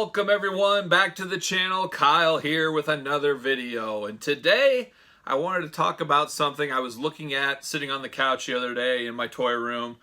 Welcome everyone back to the channel. Kyle here with another video, and today I wanted to talk about something I was looking at sitting on the couch the other day in my toy room.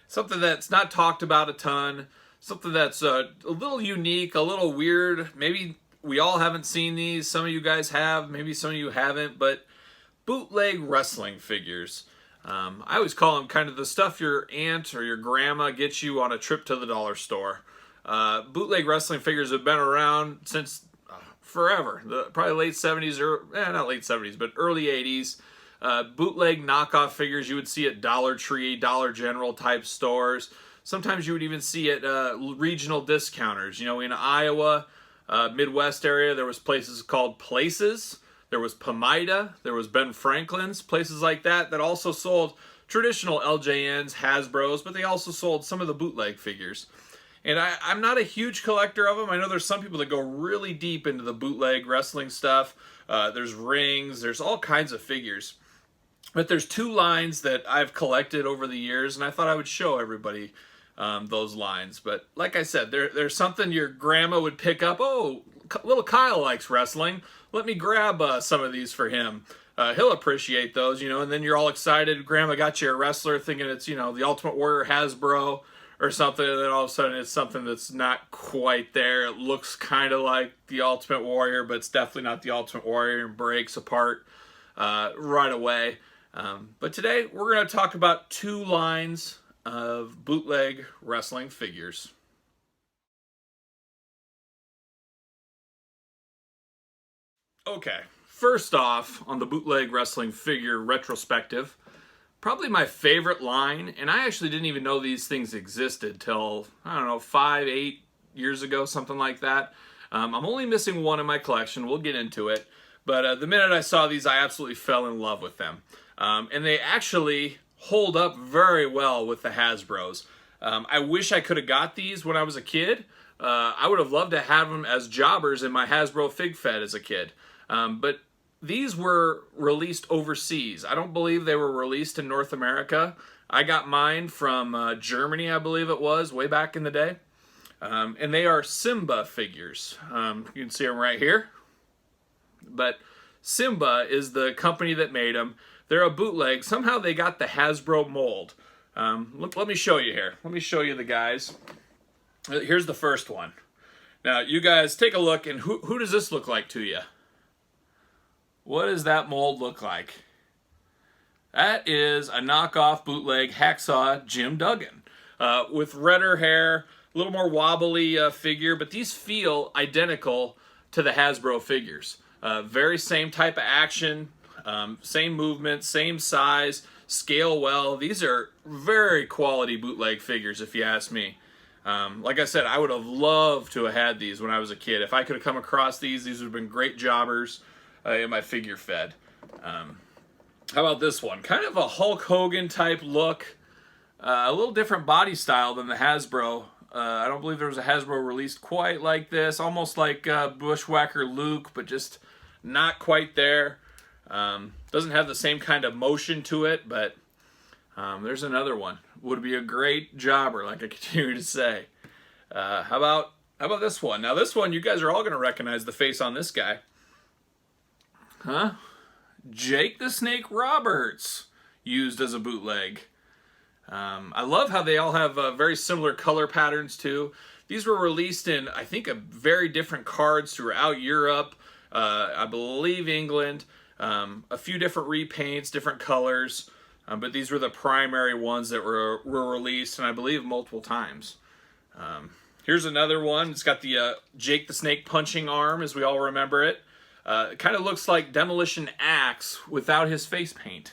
Something that's not talked about a ton, something that's a little unique, a little weird. Maybe we all haven't seen these, some of you guys have, maybe some of you haven't, but bootleg wrestling figures. I always call them kind of the stuff your aunt or your grandma gets you on a trip to the dollar store. Bootleg wrestling figures have been around since forever, probably late 70s, or not late 70s, but early 80s. Bootleg knockoff figures you would see at Dollar Tree, Dollar General type stores. Sometimes you would even see at regional discounters. You know, in Iowa, Midwest area, there was places called Places. There was Pomida, there was Ben Franklin's, places like that that also sold traditional LJNs, Hasbros, but they also sold some of the bootleg figures. And I'm not a huge collector of them. I know there's some people that go really deep into the bootleg wrestling stuff. There's rings, there's all kinds of figures. But there's two lines that I've collected over the years, and I thought I would show everybody those lines. But like I said, there's something your grandma would pick up. Oh, little Kyle likes wrestling. Let me grab some of these for him. He'll appreciate those, you know, and then you're all excited. Grandma got you a wrestler thinking it's, you know, the Ultimate Warrior Hasbro or something, and then all of a sudden it's something that's not quite there. It looks kind of like the Ultimate Warrior, but it's definitely not the Ultimate Warrior, and breaks apart right away. But today we're going to talk about two lines of bootleg wrestling figures. Okay, first off, on the bootleg wrestling figure retrospective, probably my favorite line, and I actually didn't even know these things existed till, I don't know, 5, 8 years ago, something like that. I'm only missing one in my collection. We'll get into it. But the minute I saw these, I absolutely fell in love with them. And they actually hold up very well with the Hasbros. I wish I could have got these when I was a kid. I would have loved to have them as jobbers in my Hasbro Fig Fed as a kid. But these were released overseas. I don't believe they were released in North America. I got mine from Germany, I believe it was, way back in the day. And they are Simba figures. You can see them right here. But Simba is the company that made them. They're a bootleg. Somehow they got the Hasbro mold. Let me show you here. Let me show you the guys. Here's the first one. Now, you guys take a look, and who does this look like to you? What does that mold look like? That is a knockoff bootleg Hacksaw Jim Duggan with redder hair, a little more wobbly figure, but these feel identical to the Hasbro figures. Very same type of action, same movement, same size, scale well. These are very quality bootleg figures if you ask me. Like I said, I would have loved to have had these when I was a kid. If I could have come across these would have been great jobbers in my figure fed. How about this one? Kind of a Hulk Hogan type look. A little different body style than the Hasbro. I don't believe there was a Hasbro released quite like this. Almost like Bushwhacker Luke, but just not quite there. Doesn't have the same kind of motion to it, but there's another one. Would be a great jobber, like I continue to say. How about this one? Now this one, you guys are all going to recognize the face on this guy. Huh? Jake the Snake Roberts, used as a bootleg. I love how they all have very similar color patterns too. These were released in, I think, very different cards throughout Europe, I believe England, a few different repaints, different colors, but these were the primary ones that were released, and I believe multiple times. Here's another one. It's got the Jake the Snake punching arm, as we all remember it. It kind of looks like Demolition Axe without his face paint,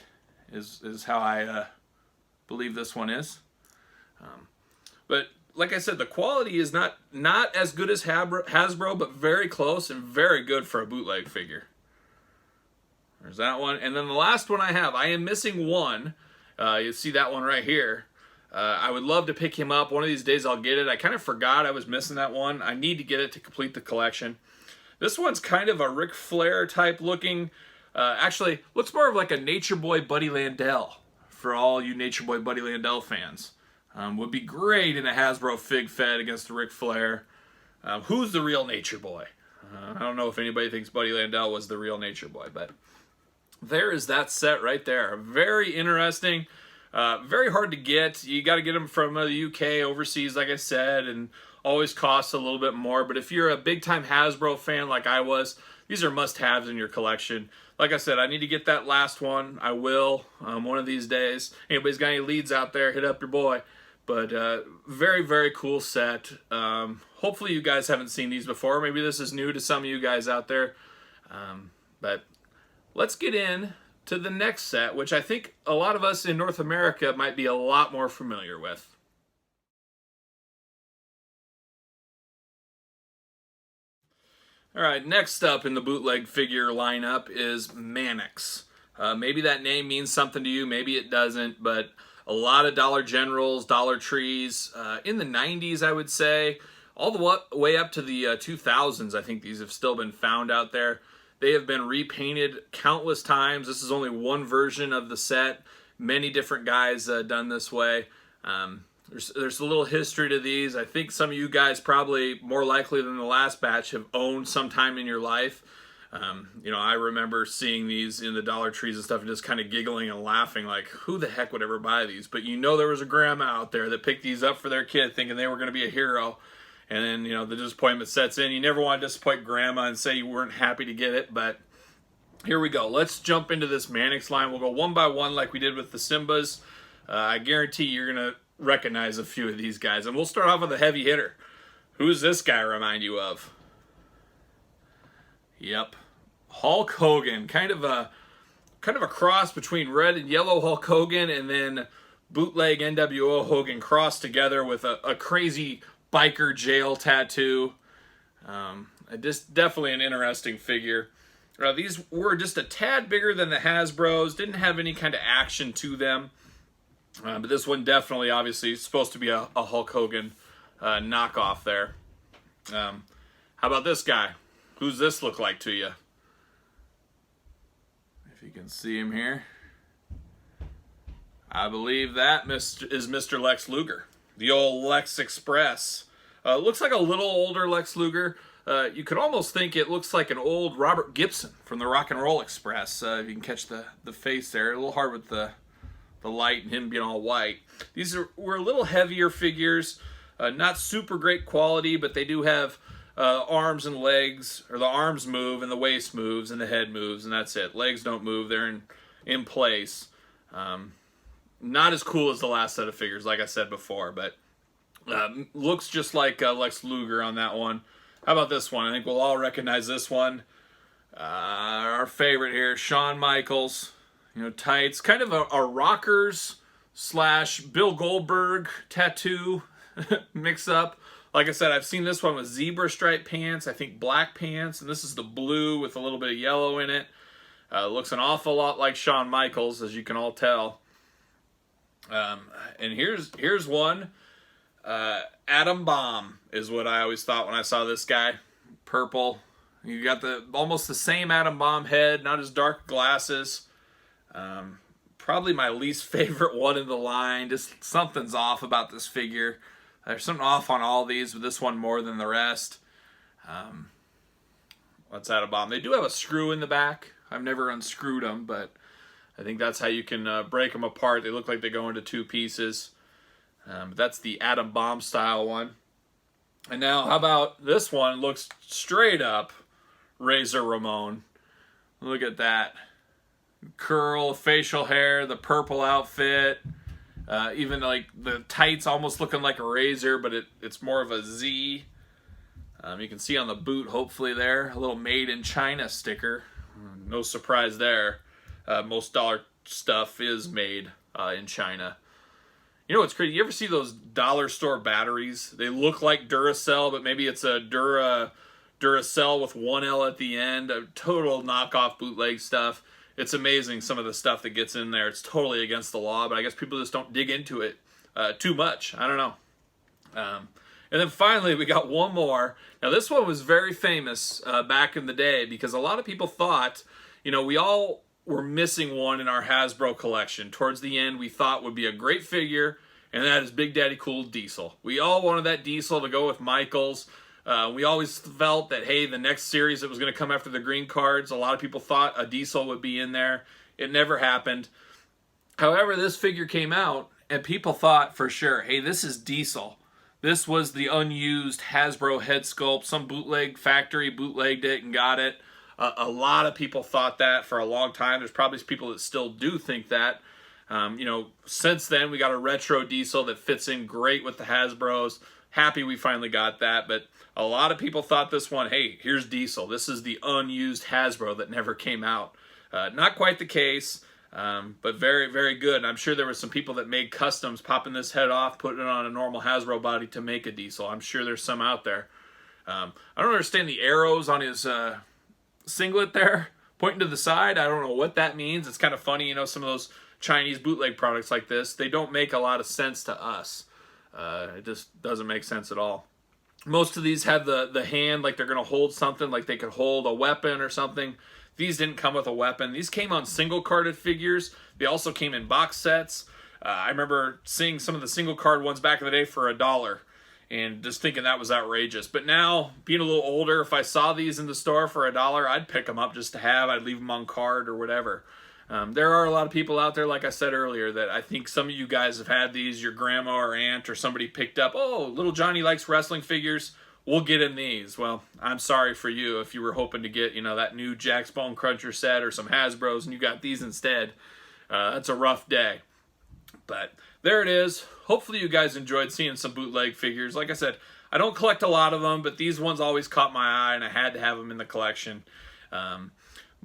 is how I believe this one is. But like I said, the quality is not as good as Hasbro, but very close and very good for a bootleg figure. There's that one. And then the last one I am missing one. You see that one right here. I would love to pick him up. One of these days I'll get it. I kind of forgot I was missing that one. I need to get it to complete the collection. This one's kind of a Ric Flair type looking, actually looks more of like a Nature Boy Buddy Landell for all you Nature Boy Buddy Landell fans. Would be great in a Hasbro Fig Fed against Ric Flair. Who's the real Nature Boy? I don't know if anybody thinks Buddy Landel was the real Nature Boy, but there is that set right there. Very interesting. Very hard to get. You got to get them from the UK, overseas, like I said, and always costs a little bit more. But if you're a big-time Hasbro fan like I was, these are must-haves in your collection. Like I said, I need to get that last one. I will one of these days. Anybody's got any leads out there, hit up your boy. But very, very cool set. Hopefully you guys haven't seen these before. Maybe this is new to some of you guys out there. But let's get in to the next set, which I think a lot of us in North America might be a lot more familiar with. All right, next up in the bootleg figure lineup is Mannix. Maybe that name means something to you, maybe it doesn't, but a lot of Dollar Generals, Dollar Trees, in the 90s, I would say, all the way up to the 2000s, I think these have still been found out there. They have been repainted countless times. This is only one version of the set. Many different guys done this way. There's a little history to these. I think some of you guys probably more likely than the last batch have owned sometime in your life. You know, I remember seeing these in the Dollar Trees and stuff and just kind of giggling and laughing like, who the heck would ever buy these? But you know there was a grandma out there that picked these up for their kid thinking they were going to be a hero. And then, you know, the disappointment sets in. You never want to disappoint grandma and say you weren't happy to get it, but here we go. Let's jump into this Mannix line. We'll go one by one like we did with the Simbas. I guarantee you're going to recognize a few of these guys. And we'll start off with a heavy hitter. Who's this guy remind you of? Yep. Hulk Hogan. Kind of a cross between red and yellow Hulk Hogan and then bootleg NWO Hogan crossed together with a crazy biker jail tattoo. Just definitely an interesting figure. These were just a tad bigger than the Hasbros. Didn't have any kind of action to them. But this one definitely, obviously, is supposed to be a Hulk Hogan knockoff there. How about this guy? Who's this look like to you? If you can see him here. I believe that is Mr. Lex Luger. The old Lex Express. Looks like a little older Lex Luger. You could almost think it looks like an old Robert Gibson from the Rock and Roll Express. If you can catch the face there. A little hard with the light and him being all white. These were a little heavier figures. Not super great quality, but they do have arms and legs, or the arms move and the waist moves and the head moves, and that's it. Legs don't move. They're in place. Not as cool as the last set of figures, like I said before, but looks just like Lex Luger on that one. How about this one? I think we'll all recognize this one. Our favorite here, Shawn Michaels. You know, tights. Kind of a rockers / Bill Goldberg tattoo mix up. Like I said, I've seen this one with zebra stripe pants, I think black pants, and this is the blue with a little bit of yellow in it. Looks an awful lot like Shawn Michaels, as you can all tell. And here's one. Atom Bomb is what I always thought when I saw this guy. Purple. You got almost the same Atom Bomb head, not as dark glasses. Probably my least favorite one in the line. Just something's off about this figure. There's something off on all these, but this one more than the rest. What's Atom Bomb? They do have a screw in the back. I've never unscrewed them, but I think that's how you can break them apart. They look like they go into two pieces. That's the Atom Bomb style one. And now, how about this one? Looks straight up Razor Ramon. Look at that. Curl, facial hair, the purple outfit. Even like the tights almost looking like a razor, but it's more of a Z. You can see on the boot, hopefully there, a little made in China sticker. No surprise there. Most dollar stuff is made in China. You know what's crazy? You ever see those dollar store batteries? They look like Duracell, but maybe it's a Duracell with one L at the end. A total knockoff bootleg stuff. It's amazing some of the stuff that gets in there. It's totally against the law, but I guess people just don't dig into it too much. I don't know. And then finally, we got one more. Now, this one was very famous back in the day because a lot of people thought, you know, we all were missing one in our Hasbro collection. Towards the end, we thought would be a great figure, and that is Big Daddy Cool Diesel. We all wanted that Diesel to go with Michaels. We always felt that, hey, the next series that was going to come after the green cards, a lot of people thought a Diesel would be in there. It never happened. However, this figure came out, and people thought for sure, hey, this is Diesel. This was the unused Hasbro head sculpt. Some bootleg factory bootlegged it and got it. A lot of people thought that for a long time. There's probably people that still do think that. Since then, we got a retro Diesel that fits in great with the Hasbros. Happy we finally got that, but a lot of people thought this one, hey, here's Diesel. This is the unused Hasbro that never came out. Not quite the case, but very, very good. And I'm sure there were some people that made customs, popping this head off, putting it on a normal Hasbro body to make a Diesel. I'm sure there's some out there. I don't understand the arrows on his singlet there, pointing to the side. I don't know what that means. It's kind of funny, some of those Chinese bootleg products like this, they don't make a lot of sense to us. It just doesn't make sense at all. Most of these have the hand like they're going to hold something, like they could hold a weapon or something. These didn't come with a weapon. These came on single carded figures. They also came in box sets. I remember seeing some of the single card ones back in the day for $1 and just thinking that was outrageous. But now, being a little older, if I saw these in the store for $1, I'd pick them up just to have. I'd leave them on card or whatever. There are a lot of people out there, like I said earlier, that I think some of you guys have had these. Your grandma or aunt or somebody picked up, oh, little Johnny likes wrestling figures, we'll get him these. Well, I'm sorry for you if you were hoping to get, that new Jack's Bone Cruncher set or some Hasbros and you got these instead. That's a rough day. But there it is. Hopefully you guys enjoyed seeing some bootleg figures. Like I said, I don't collect a lot of them, but these ones always caught my eye and I had to have them in the collection.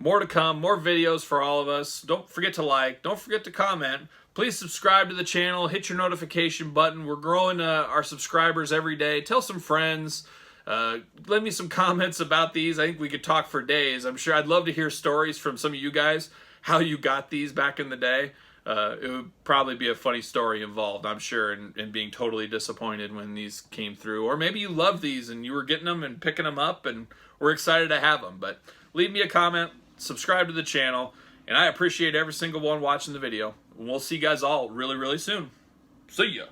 More to come, more videos for all of us. Don't forget to like, don't forget to comment. Please subscribe to the channel, hit your notification button. We're growing our subscribers every day. Tell some friends. Leave me some comments about these. I think we could talk for days. I'm sure I'd love to hear stories from some of you guys, how you got these back in the day. It would probably be a funny story involved, I'm sure, in being totally disappointed when these came through. Or maybe you love these and you were getting them and picking them up and we're excited to have them. But leave me a comment, subscribe to the channel, and I appreciate every single one watching the video. And we'll see you guys all really, really soon. See ya.